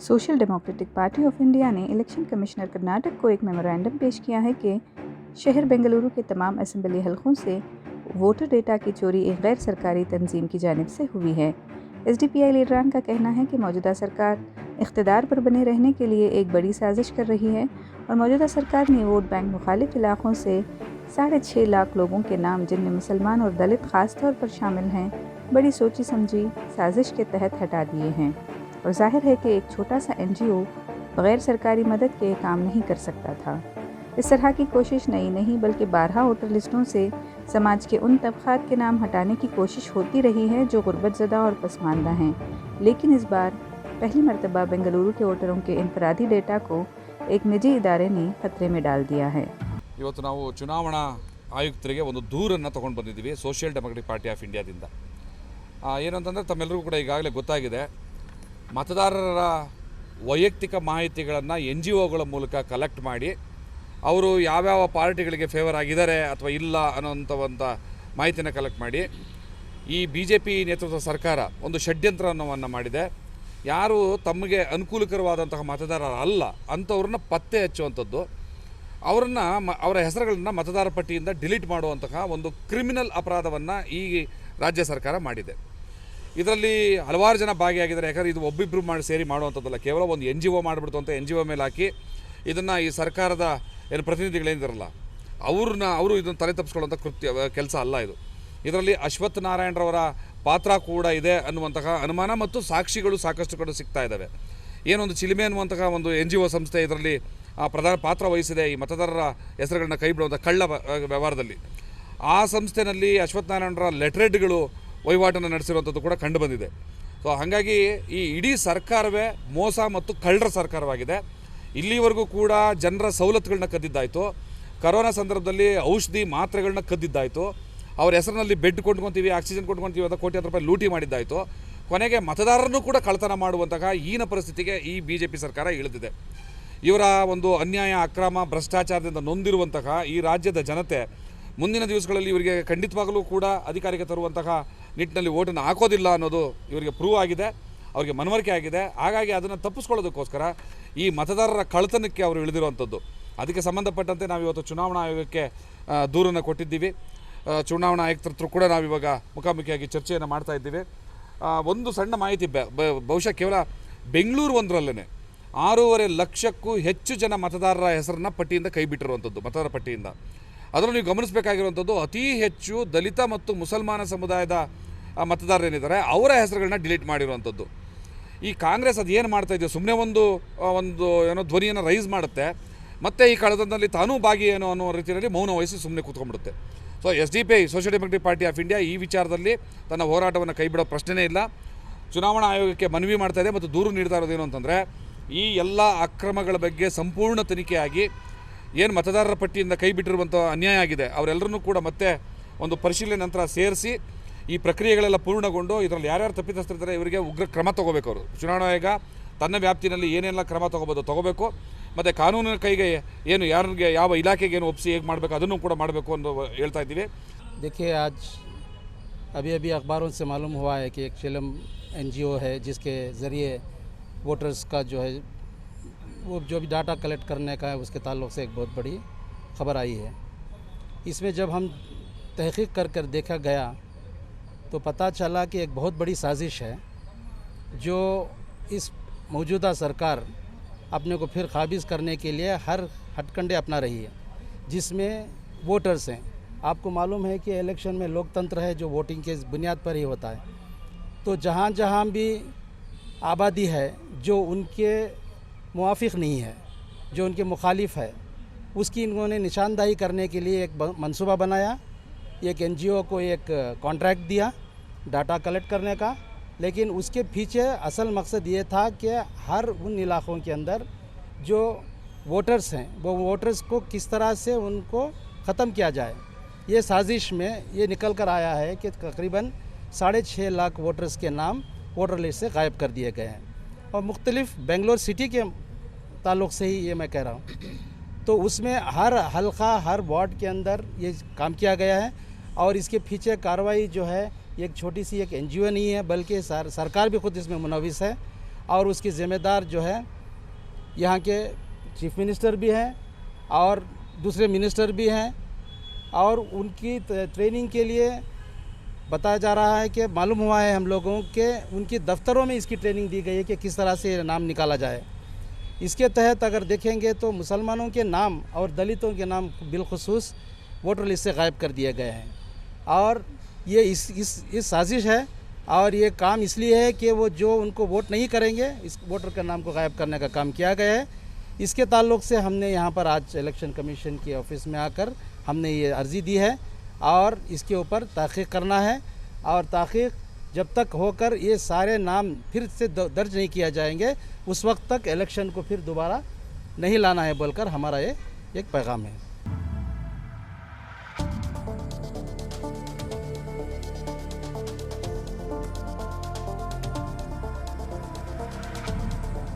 Social democratic party of India ने election commissioner Karnataka को एक मेमोरेंडम पेश किया है कि शहर बेंगलुरु के तमाम असेंबली हलकों से वोटर डेटा की चोरी एक गैर सरकारी तंजीम की जानिब से हुई है। एसडीपीआई लीडरान का कहना है कि मौजूदा सरकार इख्तिदार पर बने रहने के लिए एक बड़ी साजिश कर रही है और मौजूदा सरकार ने वोट बैंक मुखालिफ इलाकों से 6.5 लाख लोगों के नाम, जिनमें मुसलमान और दलित ख़ास तौर पर शामिल हैं, बड़ी सोची समझी साजिश के तहत हटा दिए हैं। और जाहिर है कि एक छोटा सा एनजीओ बग़ैर सरकारी मदद के काम नहीं कर सकता था। इस तरह की कोशिश नई नहीं बल्कि 12 वोटर लिस्टों से समाज के उन तबक़ात के नाम हटाने की कोशिश होती रही है जो गुर्बतज़दा और पसमानदा हैं, लेकिन इस बार पहली मरतबा बेंगलुरु के वोटरों के इनफरादी डेटा को एक निजी इदारे ने खतरे में डाल दिया है। ಇವತ್ತು ನಾವು ಚುನಾವಣಾ ಆಯುಕ್ತರಿಗೆ ಒಂದು ದೂರನ್ನು ತೊಗೊಂಡು ಬಂದಿದ್ದೀವಿ ಸೋಷಿಯಲ್ ಡೆಮೋಕ್ರೆಟಿಕ್ ಪಾರ್ಟಿ ಆಫ್ ಇಂಡಿಯಾದಿಂದ। ಏನಂತಂದರೆ ತಮ್ಮೆಲ್ಲರಿಗೂ ಕೂಡ ಈಗಾಗಲೇ ಗೊತ್ತಾಗಿದೆ, ಮತದಾರರ ವೈಯಕ್ತಿಕ ಮಾಹಿತಿಗಳನ್ನು NGOಗಳ ಮೂಲಕ ಕಲೆಕ್ಟ್ ಮಾಡಿ ಅವರು ಯಾವ್ಯಾವ ಪಾರ್ಟಿಗಳಿಗೆ ಫೇವರ್ ಆಗಿದ್ದಾರೆ ಅಥವಾ ಇಲ್ಲ ಅನ್ನೋಂಥ ಮಾಹಿತಿನ ಕಲೆಕ್ಟ್ ಮಾಡಿ ಈ BJP ನೇತೃತ್ವದ ಸರ್ಕಾರ ಒಂದು ಷಡ್ಯಂತ್ರವನ್ನು ಮಾಡಿದೆ। ಯಾರು ತಮಗೆ ಅನುಕೂಲಕರವಾದಂತಹ ಮತದಾರರಲ್ಲ ಅಂಥವ್ರನ್ನ ಪತ್ತೆ ಹಚ್ಚುವಂಥದ್ದು, ಅವರ ಹೆಸರುಗಳನ್ನು ಮತದಾರ ಪಟ್ಟಿಯಿಂದ ಡಿಲೀಟ್ ಮಾಡುವಂತಹ ಒಂದು ಕ್ರಿಮಿನಲ್ ಅಪರಾಧವನ್ನು ಈ ರಾಜ್ಯ ಸರ್ಕಾರ ಮಾಡಿದೆ। ಇದರಲ್ಲಿ ಹಲವಾರು ಜನ ಭಾಗಿಯಾಗಿದ್ದಾರೆ। ಯಾಕಂದರೆ ಇದು ಒಬ್ಬಿಬ್ಬರು ಸೇರಿ ಮಾಡುವಂಥದ್ದಲ್ಲ, ಕೇವಲ ಒಂದು NGO ಮಾಡಿಬಿಡ್ತು ಅಂತ NGO ಮೇಲೆ ಹಾಕಿ ಇದನ್ನು ಈ ಸರ್ಕಾರದ ಏನು ಪ್ರತಿನಿಧಿಗಳೇನಿದಾರಲ್ಲ ಅವರು ಇದನ್ನು ತಲೆ ತಪ್ಪಿಸ್ಕೊಳ್ಳುವಂಥ ಕೆಲಸ ಅಲ್ಲ ಇದು। ಇದರಲ್ಲಿ ಅಶ್ವಥ್ ನಾರಾಯಣರವರ ಪಾತ್ರ ಕೂಡ ಇದೆ ಅನ್ನುವಂತಹ ಅನುಮಾನ ಮತ್ತು ಸಾಕ್ಷಿಗಳು ಸಾಕಷ್ಟು ಕಡೆ ಸಿಗ್ತಾ ಇದ್ದಾವೆ। ಏನೊಂದು ಚಿಲಿಮೆ ಅನ್ನುವಂತಹ ಒಂದು NGO ಸಂಸ್ಥೆ ಇದರಲ್ಲಿ ಪ್ರಧಾನ ಪಾತ್ರ ವಹಿಸಿದೆ ಈ ಮತದಾರರ ಹೆಸರುಗಳನ್ನ ಕೈ ಬಿಡುವಂಥ ಕಳ್ಳ ವ್ಯವಹಾರದಲ್ಲಿ। ಆ ಸಂಸ್ಥೆಯಲ್ಲಿ ಅಶ್ವಥ್ ನಾರಾಯಣರ ಲೆಟ್ರೇಡ್ಗಳು ವಹಿವಾಟನ್ನು ನಡೆಸಿರುವಂಥದ್ದು ಕೂಡ ಕಂಡು ಬಂದಿದೆ। ಸೊ ಹಾಗಾಗಿ ಈ ಇಡೀ ಸರ್ಕಾರವೇ ಮೋಸ ಮತ್ತು ಕಳ್ಳರ ಸರ್ಕಾರವಾಗಿದೆ। ಇಲ್ಲಿವರೆಗೂ ಕೂಡ ಜನರ ಸವಲತ್ತುಗಳನ್ನ ಕದ್ದಿದ್ದಾಯಿತು, ಕರೋನಾ ಸಂದರ್ಭದಲ್ಲಿ ಔಷಧಿ ಮಾತ್ರೆಗಳನ್ನ ಕದ್ದಿದ್ದಾಯಿತು, ಅವ್ರ ಹೆಸರಿನಲ್ಲಿ ಬೆಡ್ ಕೊಂಡ್ಕೊತೀವಿ, ಆಕ್ಸಿಜನ್ ಕೊಂಡ್ಕೊತೀವಿ ಅಂತ ಕೋಟ್ಯಾಂತರ ರೂಪಾಯಿ ಲೂಟಿ ಮಾಡಿದ್ದಾಯಿತು, ಕೊನೆಗೆ ಮತದಾರರನ್ನು ಕೂಡ ಕಳ್ಳತನ ಮಾಡುವಂತಹ ಹೀನ ಪರಿಸ್ಥಿತಿಗೆ ಈ BJP ಸರ್ಕಾರ ಇಳಿದಿದೆ। ಇವರ ಒಂದು ಅನ್ಯಾಯ, ಅಕ್ರಮ, ಭ್ರಷ್ಟಾಚಾರದಿಂದ ನೊಂದಿರುವಂತಹ ಈ ರಾಜ್ಯದ ಜನತೆ ಮುಂದಿನ ದಿವಸಗಳಲ್ಲಿ ಇವರಿಗೆ ಖಂಡಿತವಾಗಲೂ ಕೂಡ ಅಧಿಕಾರಕ್ಕೆ ತರುವಂತಹ ನಿಟ್ಟಿನಲ್ಲಿ ವೋಟನ್ನು ಹಾಕೋದಿಲ್ಲ ಅನ್ನೋದು ಇವರಿಗೆ ಪ್ರೂವ್ ಆಗಿದೆ, ಅವರಿಗೆ ಮನವರಿಕೆ ಆಗಿದೆ। ಹಾಗಾಗಿ ಅದನ್ನು ತಪ್ಪಿಸ್ಕೊಳ್ಳೋದಕ್ಕೋಸ್ಕರ ಈ ಮತದಾರರ ಕಳ್ಳತನಕ್ಕೆ ಅವರು ಇಳಿದಿರುವಂಥದ್ದು। ಅದಕ್ಕೆ ಸಂಬಂಧಪಟ್ಟಂತೆ ನಾವು ಇವತ್ತು ಚುನಾವಣಾ ಆಯೋಗಕ್ಕೆ ದೂರನ್ನು ಕೊಟ್ಟಿದ್ದೀವಿ। ಚುನಾವಣಾ ಆಯುಕ್ತರ ಹತ್ರ ಕೂಡ ನಾವಿವಾಗ ಮುಖಾಮುಖಿಯಾಗಿ ಚರ್ಚೆಯನ್ನು ಮಾಡ್ತಾ ಇದ್ದೀವಿ। ಒಂದು ಸಣ್ಣ ಮಾಹಿತಿ, ಬಹುಶಃ ಕೇವಲ ಬೆಂಗಳೂರು ಒಂದರಲ್ಲೇ 6.5 ಲಕ್ಷಕ್ಕೂ ಹೆಚ್ಚು ಜನ ಮತದಾರರ ಹೆಸರನ್ನ ಪಟ್ಟಿಯಿಂದ ಕೈ ಬಿಟ್ಟಿರುವಂಥದ್ದು, ಮತದಾರ ಪಟ್ಟಿಯಿಂದ। ಅದನ್ನು ನೀವು ಗಮನಿಸಬೇಕಾಗಿರುವಂಥದ್ದು, ಅತಿ ಹೆಚ್ಚು ದಲಿತ ಮತ್ತು ಮುಸಲ್ಮಾನ ಸಮುದಾಯದ ಮತದಾರರೇನಿದ್ದಾರೆ ಅವರ ಹೆಸರುಗಳನ್ನ ಡಿಲೀಟ್ ಮಾಡಿರುವಂಥದ್ದು। ಈ ಕಾಂಗ್ರೆಸ್ ಅದು ಏನು ಮಾಡ್ತಾ ಇದೆಯೋ, ಸುಮ್ಮನೆ ಒಂದು ಏನೋ ಧ್ವನಿಯನ್ನು ರೈಸ್ ಮಾಡುತ್ತೆ, ಮತ್ತು ಈ ಕಳೆದಲ್ಲಿ ತಾನೂ ಭಾಗಿ ಏನೋ ಅನ್ನೋ ರೀತಿಯಲ್ಲಿ ಮೌನ ವಹಿಸಿ ಸುಮ್ಮನೆ ಕೂತ್ಕೊಂಡ್ಬಿಡುತ್ತೆ। So SDPI Social Democratic Party of India ಈ ವಿಚಾರದಲ್ಲಿ ತನ್ನ ಹೋರಾಟವನ್ನು ಕೈ ಬಿಡೋ ಪ್ರಶ್ನೆಯೇ ಇಲ್ಲ। ಚುನಾವಣಾ ಆಯೋಗಕ್ಕೆ ಮನವಿ ಮಾಡ್ತಾ ಇದೆ ಮತ್ತು ದೂರು ನೀಡ್ತಾ ಇರೋದೇನು ಅಂತಂದರೆ, ಈ ಎಲ್ಲ ಅಕ್ರಮಗಳ ಬಗ್ಗೆ ಸಂಪೂರ್ಣ ತನಿಖೆಯಾಗಿ ಏನು ಮತದಾರರ ಪಟ್ಟಿಯಿಂದ ಕೈ ಬಿಟ್ಟಿರುವಂಥ ಅನ್ಯಾಯ ಆಗಿದೆ ಅವರೆಲ್ಲರನ್ನೂ ಕೂಡ ಮತ್ತೆ ಒಂದು ಪರಿಶೀಲನೆ ನಂತರ ಸೇರಿಸಿ ಈ ಪ್ರಕ್ರಿಯೆಗಳೆಲ್ಲ ಪೂರ್ಣಗೊಂಡು ಇದರಲ್ಲಿ ಯಾರ್ಯಾರು ತಪ್ಪಿತಸ್ಥರಿದ್ದಾರೆ ಇವರಿಗೆ ಉಗ್ರ ಕ್ರಮ ತೊಗೋಬೇಕು। ಅವರು ಚುನಾವಣಾ ಆಯೋಗ ತನ್ನ ವ್ಯಾಪ್ತಿನಲ್ಲಿ ಏನೆಲ್ಲ ಕ್ರಮ ತೊಗೋಬೇಕು, ಮತ್ತು ಕಾನೂನಿನ ಕೈಗೆ ಏನು ಯಾರಿಗೆ ಯಾವ ಇಲಾಖೆಗೆ ಏನು ಒಪ್ಪಿಸಿ ಹೇಗೆ ಮಾಡಬೇಕು ಅದನ್ನು ಕೂಡ ಮಾಡಬೇಕು ಅಂತ ಹೇಳ್ತಾ ಇದ್ದೀವಿ। देखिए, आज अभी अखबारों से मालूम हुआ है कि एक चिलम NGO है जिसके ज़रिए वोटर्स का जो है वो जो भी डाटा कलेक्ट करने का है उसके ताल्लुक़ से एक बहुत बड़ी ख़बर आई है। इसमें जब हम तहक़ीक़ कर देखा गया तो पता चला कि एक बहुत बड़ी साजिश है जो इस मौजूदा सरकार अपने को फिर काबिज़ करने के लिए हर हथकंडे अपना रही है, जिसमें वोटर्स हैं। आपको मालूम है कि इलेक्शन में लोकतंत्र है जो वोटिंग के बुनियाद पर ही होता है। तो जहाँ जहाँ भी आबादी है जो उनके मुआफ़िक़ नहीं है, जो उनके मुखालिफ है, उसकी इन्होंने निशानदाही करने के लिए एक मंसूबा बनाया। एक NGO को एक कॉन्ट्रैक्ट दिया डाटा कलेक्ट करने का, लेकिन उसके पीछे असल मकसद ये था कि हर उन इलाक़ों के अंदर जो वोटर्स हैं वो वोटर्स को किस तरह से उनको ख़त्म किया जाए। ये साजिश में ये निकल कर आया है कि तकरीबन 6.5 लाख वोटर्स के नाम वोटर लिस्ट से गायब कर दिए गए हैं, और मुख्तलिफ बेंगलोर सिटी के ताल्लुक़ से ही ये मैं कह रहा हूँ। तो उसमें हर हल्का, हर वार्ड के अंदर ये काम किया गया है, और इसके पीछे कार्रवाई जो है एक छोटी सी एक NGO नहीं है बल्कि सरकार भी खुद इसमें मुनव्विस है। और उसकी ज़िम्मेदार जो है यहाँ के चीफ मिनिस्टर भी हैं और दूसरे मिनिस्टर भी हैं, और उनकी ट्रेनिंग के लिए बताया जा रहा है कि मालूम हुआ है हम लोगों के उनकी दफ्तरों में इसकी ट्रेनिंग दी गई है कि किस तरह से नाम निकाला जाए। इसके तहत अगर देखेंगे तो मुसलमानों के नाम और दलितों के नाम बिलखुसूस वोटर लिस्ट से गायब कर दिए गए हैं, और ये इस साजिश है, और ये काम इसलिए है कि वो जो उनको वोट नहीं करेंगे इस वोटर के नाम को गायब करने का काम किया गया है। इसके ताल्लुक़ से हमने यहाँ पर आज इलेक्शन कमीशन के ऑफिस में आकर हमने ये अर्ज़ी दी है और इसके ऊपर तहक़ीक़ करना है, और तहक़ीक़ जब तक होकर ये सारे नाम फिर से दर्ज नहीं किया जाएंगे उस वक्त तक इलेक्शन को फिर दोबारा नहीं लाना है बोलकर हमारा ये एक पैगाम है।